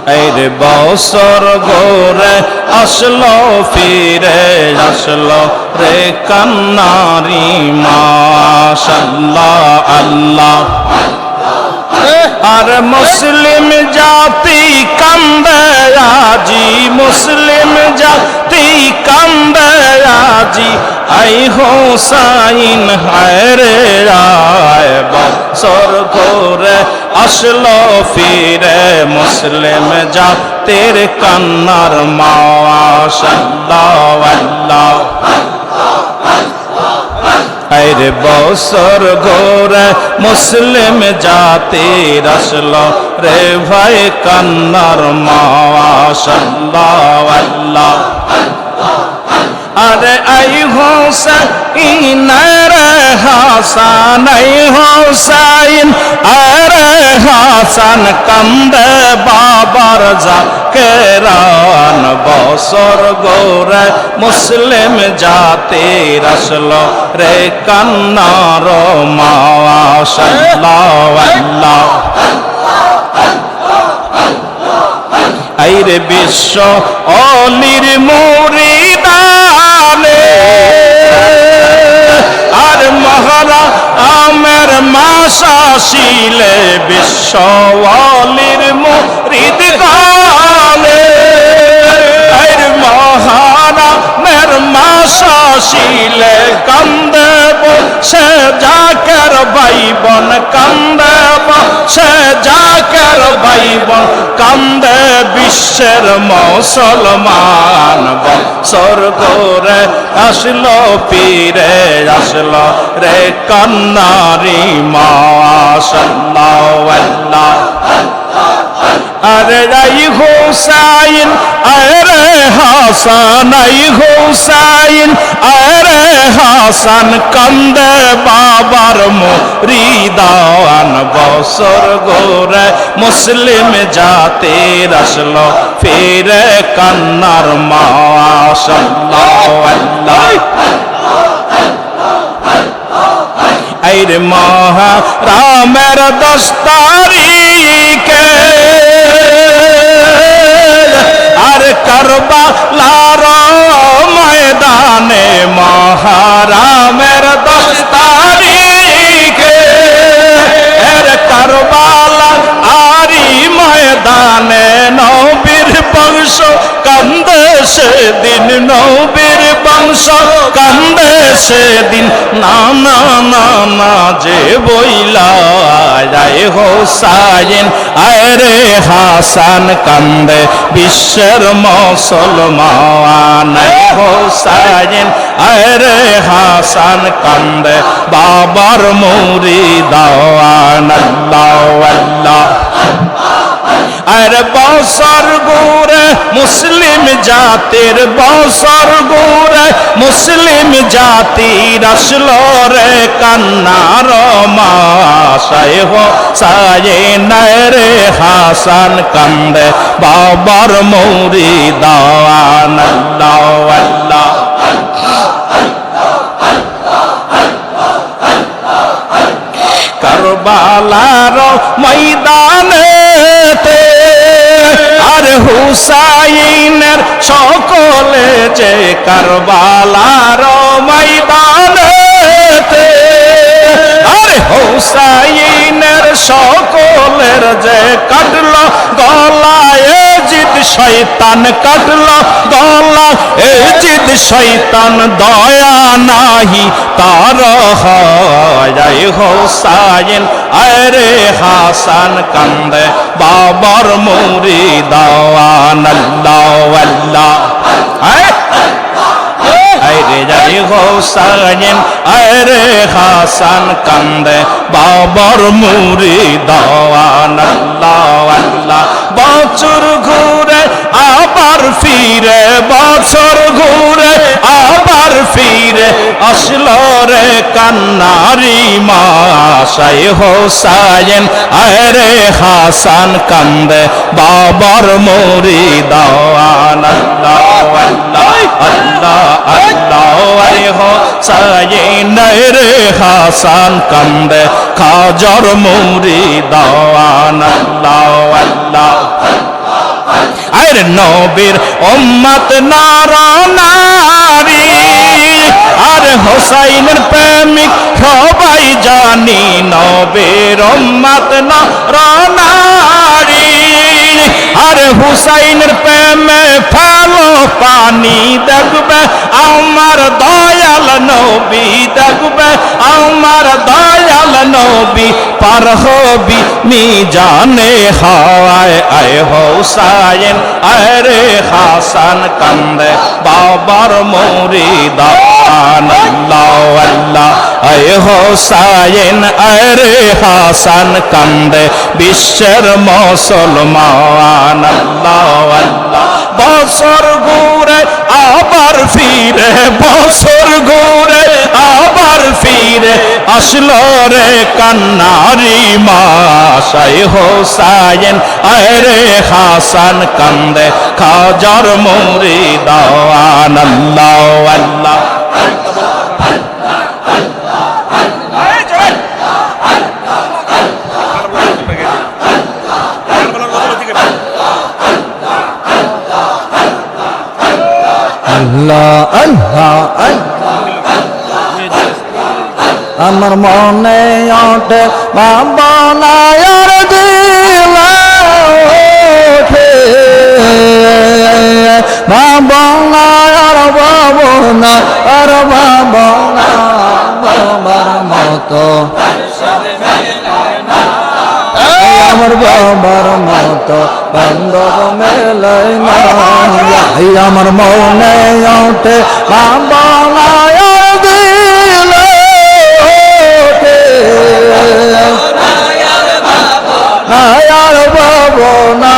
এর বছর ঘুরে আসলো ফিরে আসলো রে কান্নারি মাশাআল্লাহ আল্লাহ। আর মুসলিম জাতি কান্দে আজি, মুসলিম জাতি কান্দে আজি, আই হোসাইন হায় রে আয়। বছর ঘুরে আসলো ফিরে মুসলিম জাতির কান্নার মাশাআল্লাহ আল্লাহ। আরে বছর ঘুরে মুসলিম জাতির আসলো রে ভাই কান্নার মাশাআল্লাহ আল্লাহ। আরে আই হোসাইন রে হাসান, আই হোসাইন আরে হাসান, কান্দে বাবার জাকেরান। বছর ঘুরে মুসলিম জাতির আসলো রে কান্নার মাশাআল্লাহ আল্লাহ। আইরে বিশ্ব অলির মুরিদানে আর মহারা আমের মাসা শিলে, বিশ্ব অলির মুরিদ গানে আইর মহারা মের মাসা শিলে, কান্দে সে জাকের ভাই বোন, কান্দে সে জাকের ভাই বোন, কান্দে বিশ্বের মুসলমান। বছর ঘুরে আসলো ফিরে আসলো রে কান্নারি মাশাআল্লাহ আল্লাহ। আরে আই হোসাইন আরে হাসান, আই হোসাইন আরে হাসান, কান্দে বাবার মুরিদান। বছর ঘুরে মুসলিম জাতির আসলো ফিরে কান্নার মাশাআল্লাহ আল্লাহ। আইরে মহারামের 10 তারিখে আর কারবালার ময়দানে, মহারামের 10 তারিখে এর কারবালার আরি ময়দানে, নবীর বংশ কান্দে সেদিন, নবীর বংশ কান্দে সেদিন, না না না না যে বইলা যায় হোসাইন আরে হাসান, কান্দে বিশ্বের মুসলমান। হোসাইন আরে হাসান, কান্দে বাবার মুরিদান। আল্লাহ আল্লাহ। আর বছর ঘুরে মুসলিম জাতির, বছর ঘুরে মুসলিম জাতির আসলো রে কান্নার মাশায় হোসাইন রে হাসান, কান্দে বাবার মুরিদান। আল্লাহ আল্লাহ। কারবালার ময়দানেতে আর হুসাইনের সকলে যে কারবালার ময়দানেতে, আরে হুসাইনের সকলের যে কাটল গলায় জিদ শয়তান, কাটল গলা জিদ শয়তান, দয়া নাহি তার হয়। হোসাইন আরে হাসান, কান্দে বাবার মুরিদান। আল্লাহ আল্লাহ। আরে যাই হোসাইন আরে হাসান, কান্দে বাবার মুরিদান। আল্লাহ আল্লাহ। বছর ঘুরে আবার ফিরে, বছর ঘুরে আবার ফিরে আসলো রে কান্নারি মাশায় হোসাইন আরে হাসান, কান্দে বাবার মুরিদান। আল্লাহ আল্লাহ আল্লাহ আল্লাহ। আরে হোসাইন রে হাসান, কান্দে খাজার মুরিদান। আল্লাহ আল্লাহ। নবীর উম্মত নর নারী আর হোসাইনের প্রেমিক সবাই জানি নবীর উম্মত নর নারী আর হুসাইনের প্রেমে ফেলো পানি দেখবে আমার দয়াল নবী দেখবে আমার দয়াল নবী পার হবি মিজানে হাওয়ায় আয় হোসাইন আরে হাসান কান্দে বাবার মুরিদ আল্লাহ আল্লাহ আয় হোসাইন আরে হাসান কান্দে বিশ্বের মুসলমান আল্লাহ আল্লাহ বছর ঘুরে আবার ফিরে বছর ঘুরে আবার ফিরে আসলো রে কান্নারি মাস আয় হোসাইন আরে হাসান কান্দে খাজার মুরিদ আল্লাহ আল্লাহ আল্লাহ আল্লাহ আমার মনে ওঠে বাবা নায়ার দিল ওঠে বাবা নায়ার বাবু না আর বাবা না বাবার মতো আমার বাবার মতো বান্ধব মেলাই না আমার মনে ওঠে বাবা নায়ার দিল ওঠে নায়ার বাবু না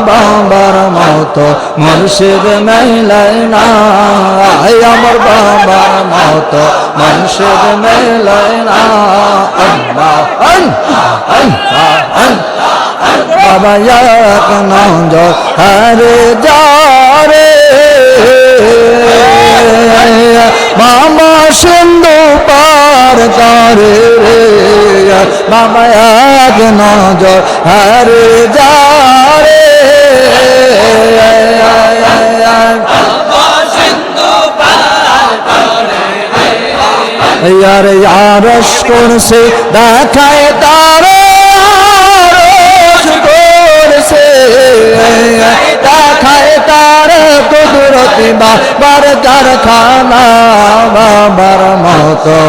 বাবার মতো মুর্শিদ মেলাই না আমার বাবার মতো মুর্শিদ মেলাই না আল্লাহ বাবা এক নজর হরে যারে মামা সিন্ধু পার করে রে বাবা এক নজর হরে যারে यार यारश से देखाए तारे से देखाए तारे कुदरती बाबर कारखाना बाबर मतो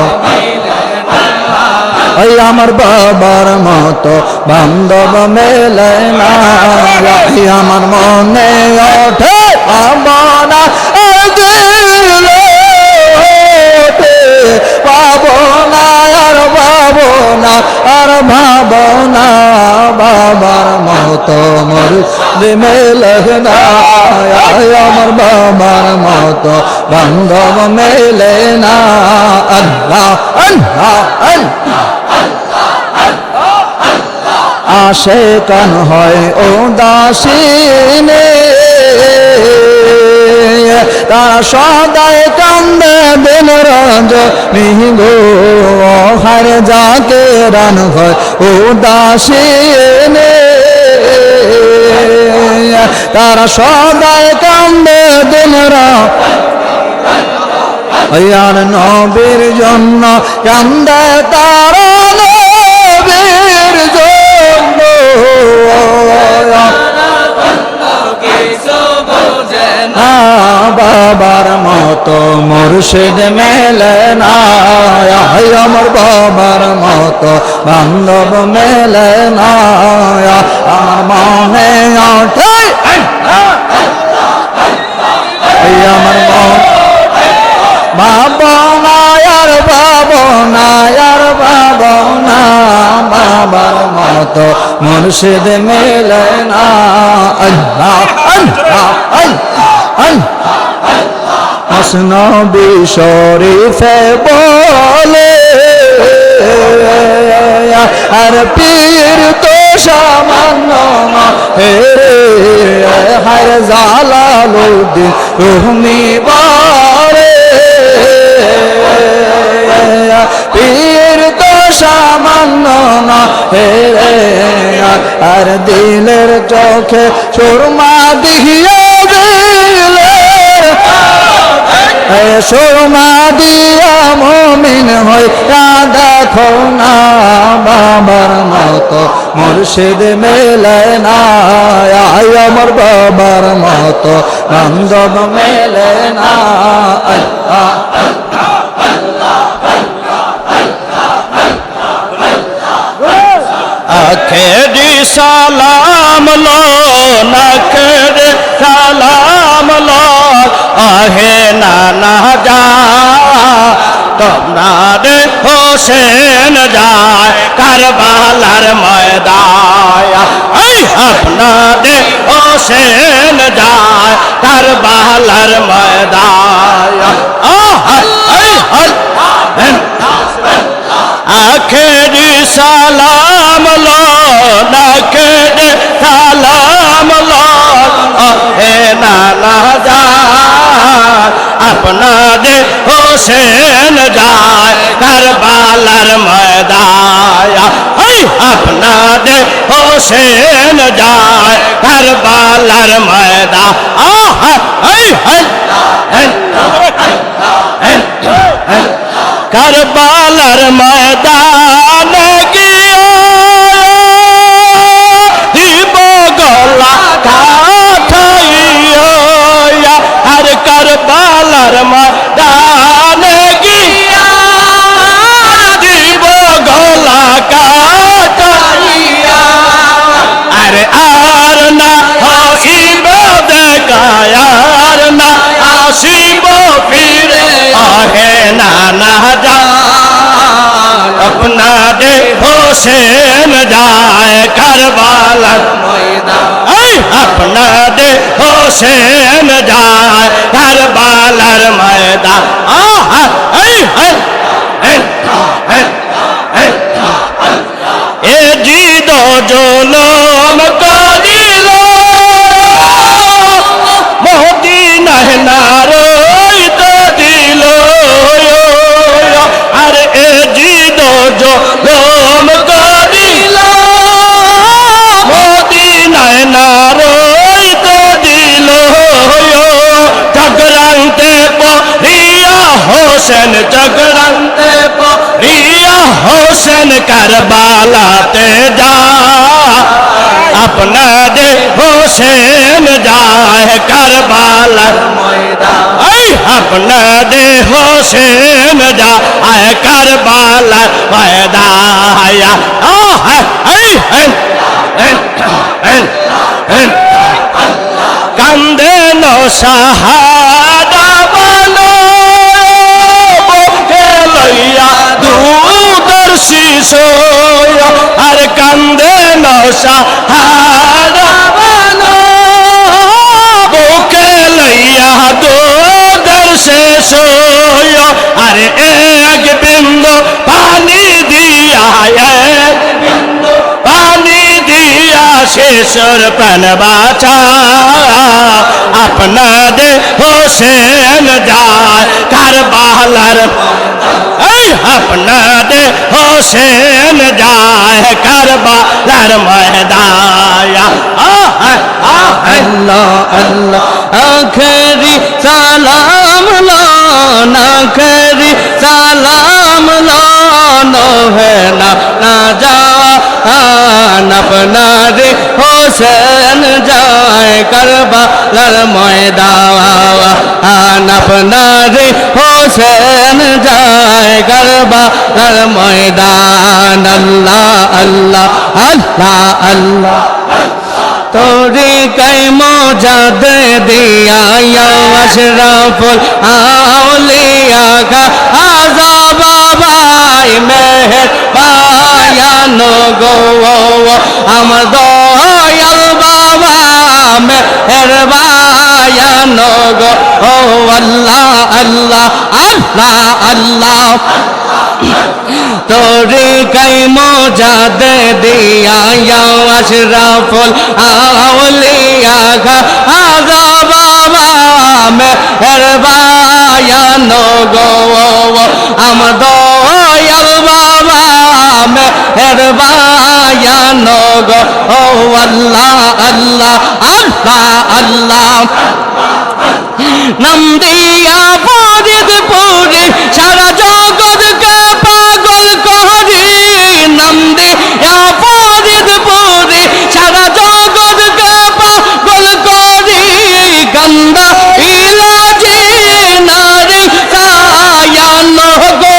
আমার বাবার মতো বান্ধব মেলে না আমার মনে ওঠে আমার দিল পাবো না আর পাবো না আর ভাবো না বাবার মতো মোর মেলে না আমার বাবার মতো বান্ধব মেলে না আল্লাহ আল্লাহ আল্লাহ আশে কান হয় ও দাসিনে তারা সদাই কান্দে দিন রজনী গো হার যাকে রান হয় ও দাসিনে তারা সদাই কান্দে দিন আর নবীর জন্য কান্দে তারা নবীর জন্য বাবার মতো মুর্শিদ মেলে না আমার বাবার মতো বান্ধব মেলে না আমার মনে ওঠে আমার বাবা নায়ার বাবা নায়ার বাবা না বাবার মতো মুর্শিদ মেলে না আল্লাহ আল্লাহ আসনবী শরীফে বলে আর পীর তো সামান্য হে হার জালালুদ্দিন রুমি বারে পীর তো সামান্য হেরে আর দিলের চোখে সুরমা দিয়ে দিলে সুরমা দিয়া মুমিন হইয়া দেখো না বাবার মতো মুর্শিদ মেলে না আয় আমার বাবার মতো বান্ধব মেলে না আখেরি সালাম লো নাখেরি সালাম লো আহে নানা যা তোমরা রে হোসেন যায় কারবালার ময়দান এই আপনাদের হোসেন যায় কারবালার ময়দান আখেরি সালাম লো নাখেরি সালাম লো হে নানা যান আপনাদের হোসেন যায় কারবালার ময়দান এই আপনাদের হোসেন যায় কারবালার ময়দান কারবালার ময়দানে গিয়া দিব গলা কাঠাইয়া আর কারবালার ময়দানে গিয়া দিব গলা কাঠাইয়া আরে আর না হাসিব দেখায় আর না আসিব ফিরে আহে নানা যান আপনাদের হোসেন যায় কারবালার ময়দান এই আপনাদের হোসেন যায় কারবালার ময়দান এ জিদ জুলুম করিল মদিনায় না রইতে দিল আর এ জিদ জুলুম করিল মদিনায় না রইতে দিল চক্রান্তে পড়িয়া হোসেন চক্রান্তে পড়িয়া হোসেন কারবালাতে যা আপনাদের হোসেন যায় কারবালার ময়দান এই আপনাদের হোসেন যায় কারবালার ময়দান কান্দে নো শাহাদা বলো বুকে লইয়া দুধের শিশু আর কান্দে নো শাহাদা বলো বুকে লইয়া দুধের শিশু আর এক বিন্দু পানি দিয়া এক বিন্দু পানি দিয়া শেষর প্রাণ বাঁচা আপনাদের হোসেন যায় কারবালার এই আপনাদের হোসেন যায় কারবালার ময়দান আল্লাহ আল্লাহ আখেরি সালাম লো নাখেরি সালাম লো হে না জান আপনার হোসেন যায় কারবালার ময়দান আপনার হোসেন যায় কারবালার ময়দান আল্লাহ আল্লাহ আল্লাহ আল্লাহ তোরে कै मोजाद दिया या अशरफुल आउलिया का आजा बाबाई मेहर पाया नो गो हम दयाल बाबा मेहर पाया नो गो अल्लाह अल्लाह अल्लाह अल्लाह তোরে कै मोजाद दिया या अशरफुल आउलिया का आजा बाबा मेहर पाया नो गो हम दयाल बाबा मेहर নগো ও আল্লাহ আল্লাহ আল্লাহ আল্লাহ নাম দিয়া ফরিদপুরে সারা জগৎকে পাগল করি নাম দিয়া ফরিদপুরে সারা জগৎকে পাগল করি গঙ্গা ইলাজি নারী কায়ান গো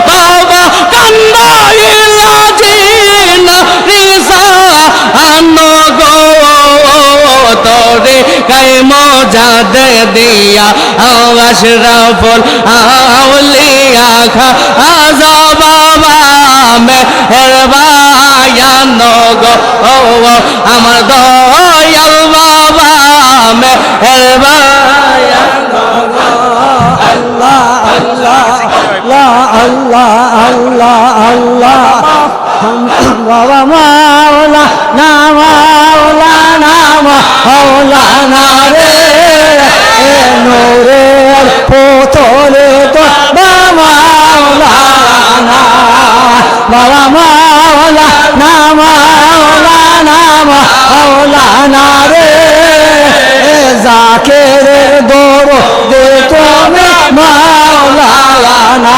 বাবা গঙ্গা ইলাজি নারী কায়ান গো তোরে কাই মজা দে দিয়া আশরাফুল আউলিয়া খাজা বাবা মেহেরবান গো আমার দয়াল বাবা মেহেরবান আল্লাহ আল্লাহ আল্লাহ আল্লাহ আল্লাহ বাবা মাওলা না মাওলা না মাওলা না রে নূরের পুতলে তো মাওলা না বাবা মাওলা না মাওলা না মাওলা না রে জাকেরের দৌড় দে তুমি মাওলানা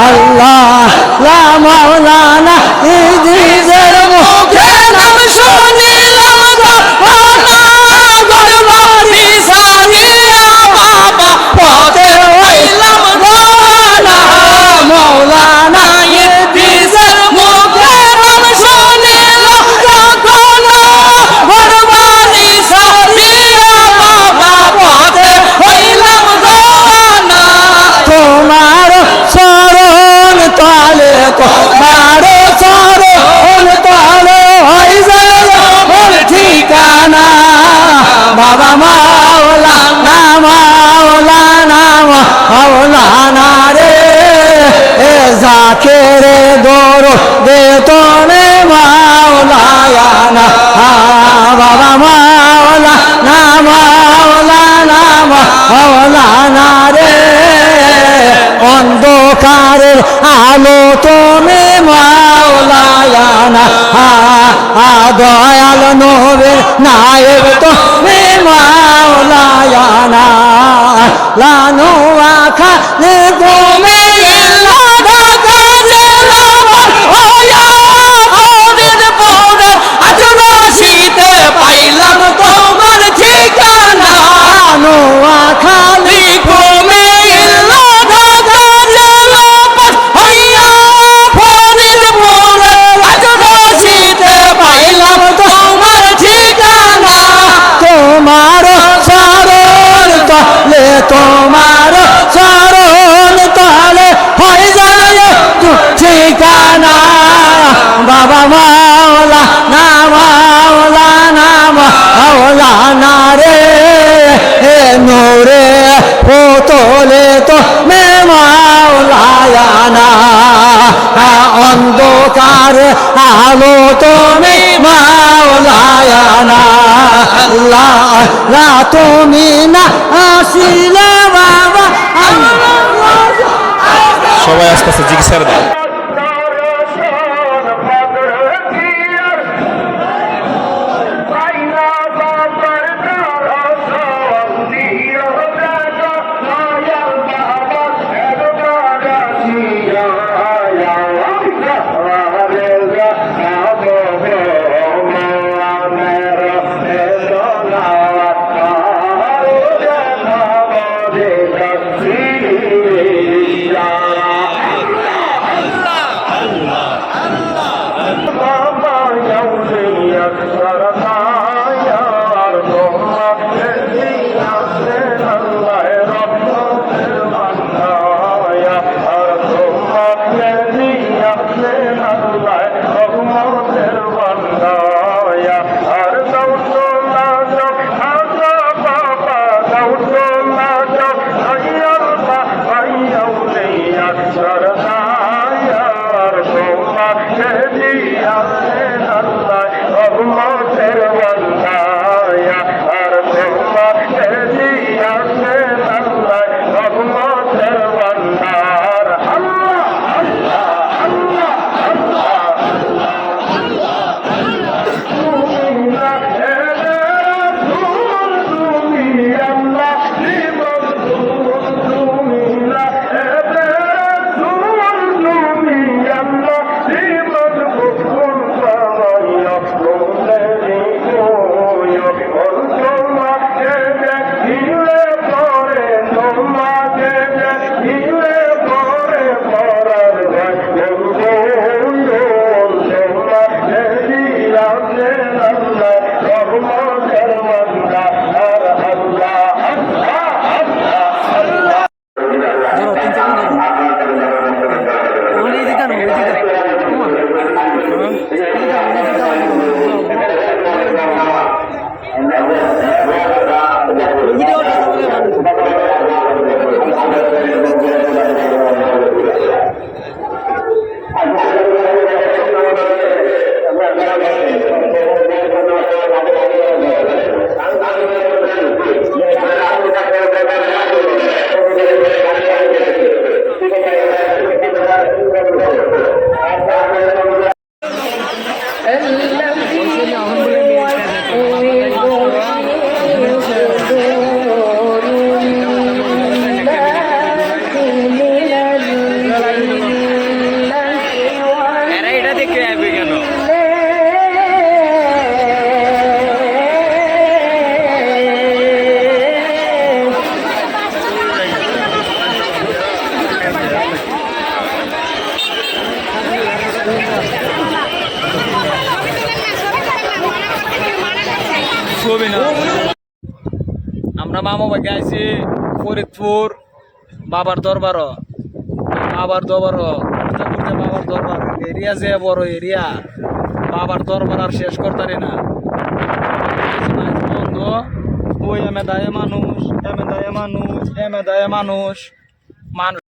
আল্লাহ লা মাওলানা ইদ্রিসের মুখে নাম শুনিলাম মাওলানা গরবারি সারিয়া বাবা পথে হইলাম মাওলানা মাওলানা ইদ্রিসের মুখে নাম শুনিলাম যখন গরবারি সারিয়া বাবা পথে হইলাম মাওলানা তোমার চরণ তলে তোমার চরণ তলে হয়ে যায় মোর ঠিকানা বাবা মাওলানা মাওলানা মাওলানা রে জাকেরে দৌড় দে তোনে মাওলানা বাবা মাওলানা মাওলানা মাওলানা রে অন্ধকারের আলো তুমি মাওলানা দয়াল নবীর নায়েব তুমি মাওলানা লানু আখা তুমি পাইলাম তোমার ঠিকানা নোয়া খালি ঘুমে পাইলাম তোমার ঠিকানা তোমার চরণ তলে তোমার চরণ তলে হয়ে যায় ঠিকানা বাবা মাওলা না মাওলা না মাওলানা রে নূরে পুতলে তো মে মাওলানা অন্ধকার আলো তুমি মাওলানা আল্লাহ তুমি না আসিলে বাবা সবাই আস্তে আস্তে জিজ্ঞাসা দেয় Allah এটা দেখে আসবে কেন? আমরা মামা বাগে আইছি ফরিদপুর বাবার দরবার বাবার দরবার এরিয়া যে বড় এরিয়া বাবার দরবার আর শেষ করতারি না বন্ধ ওই এমে দায়ে মানুষ মানুষ